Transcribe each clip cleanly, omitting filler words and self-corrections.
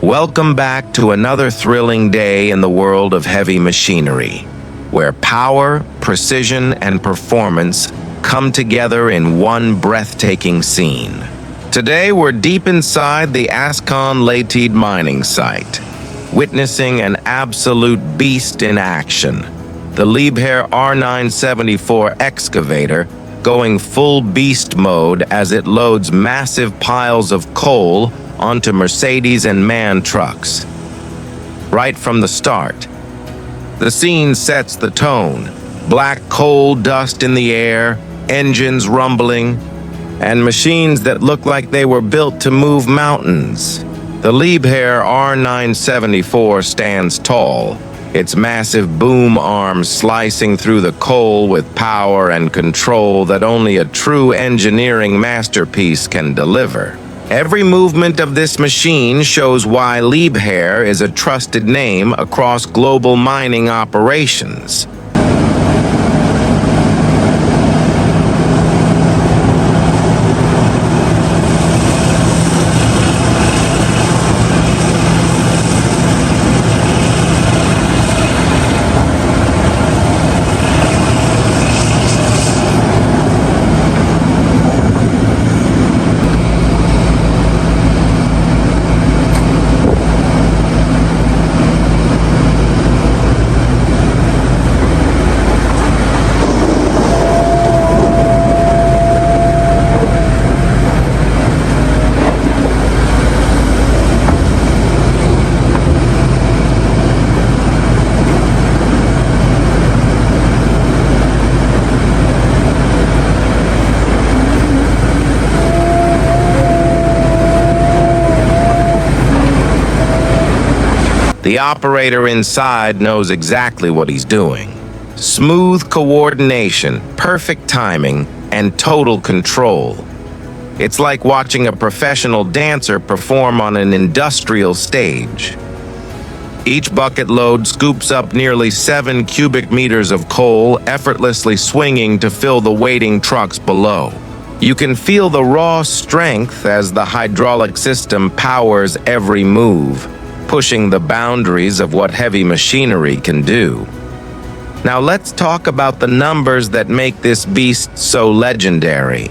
Welcome back to another thrilling day in the world of heavy machinery, where power, precision, and performance come together in one breathtaking scene. Today, we're deep inside the Ascon Ltd mining site, witnessing an absolute beast in action. The Liebherr R974 Excavator going full beast mode as it loads massive piles of coal onto Mercedes and MAN trucks. Right from the start, the scene sets the tone. Black coal dust in the air, engines rumbling, and machines that look like they were built to move mountains. The Liebherr R974 stands tall, its massive boom arms slicing through the coal with power and control that only a true engineering masterpiece can deliver. Every movement of this machine shows why Liebherr is a trusted name across global mining operations. The operator inside knows exactly what he's doing. Smooth coordination, perfect timing, and total control. It's like watching a professional dancer perform on an industrial stage. Each bucket load scoops up nearly 7 cubic meters of coal, effortlessly swinging to fill the waiting trucks below. You can feel the raw strength as the hydraulic system powers every move, pushing the boundaries of what heavy machinery can do. Now let's talk about the numbers that make this beast so legendary.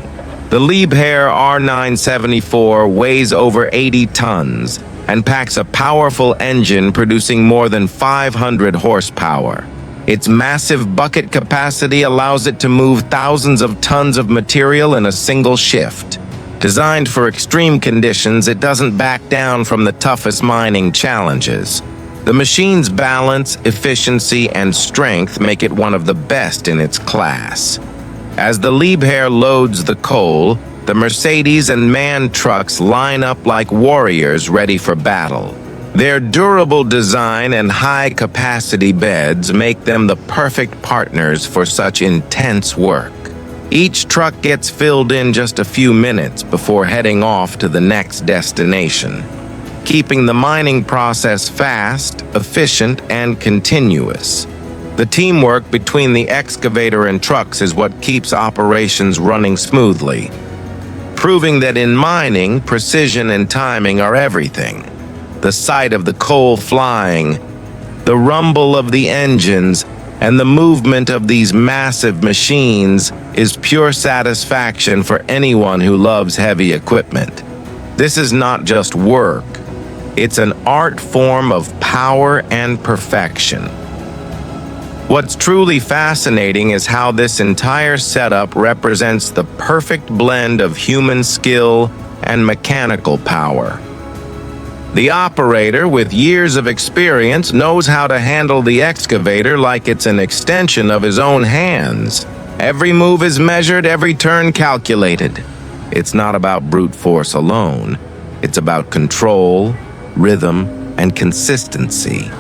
The Liebherr R974 weighs over 80 tons and packs a powerful engine producing more than 500 horsepower. Its massive bucket capacity allows it to move thousands of tons of material in a single shift. Designed for extreme conditions, it doesn't back down from the toughest mining challenges. The machine's balance, efficiency, and strength make it one of the best in its class. As the Liebherr loads the coal, the Mercedes and MAN trucks line up like warriors ready for battle. Their durable design and high-capacity beds make them the perfect partners for such intense work. Each truck gets filled in just a few minutes before heading off to the next destination, keeping the mining process fast, efficient, and continuous. The teamwork between the excavator and trucks is what keeps operations running smoothly, proving that in mining, precision and timing are everything. The sight of the coal flying, the rumble of the engines, and the movement of these massive machines is pure satisfaction for anyone who loves heavy equipment. This is not just work, it's an art form of power and perfection. What's truly fascinating is how this entire setup represents the perfect blend of human skill and mechanical power. The operator, with years of experience, knows how to handle the excavator like it's an extension of his own hands. Every move is measured, every turn calculated. It's not about brute force alone. It's about control, rhythm, and consistency.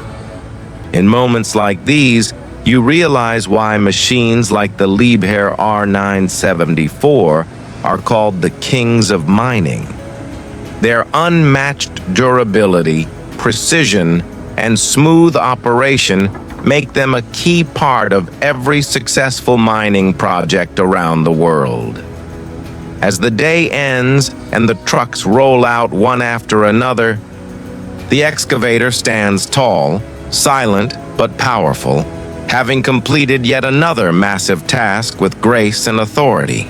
In moments like these, you realize why machines like the Liebherr R974 are called the kings of mining. Their unmatched durability, precision, and smooth operation make them a key part of every successful mining project around the world. As the day ends and the trucks roll out one after another, The excavator stands tall, silent but powerful, having completed yet another massive task with grace and authority.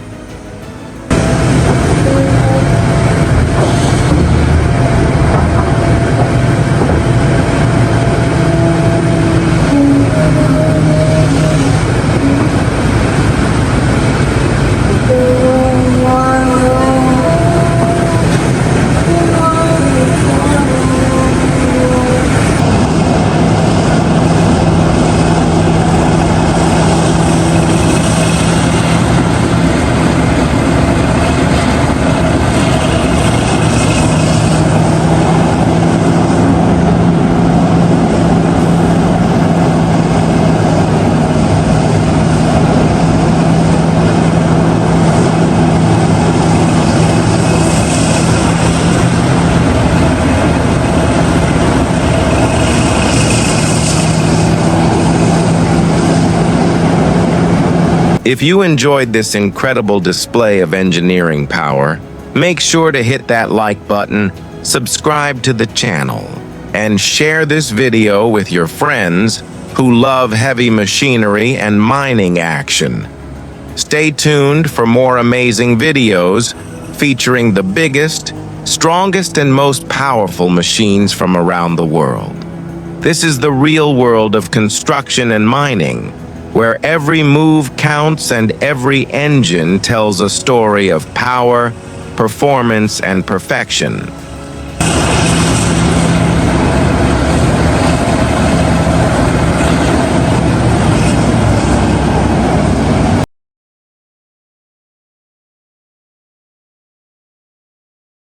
If you enjoyed this incredible display of engineering power, make sure to hit that like button, subscribe to the channel, and share this video with your friends who love heavy machinery and mining action. Stay tuned for more amazing videos featuring the biggest, strongest, and most powerful machines from around the world. This is the real world of construction and mining, where every move counts and every engine tells a story of power, performance, and perfection.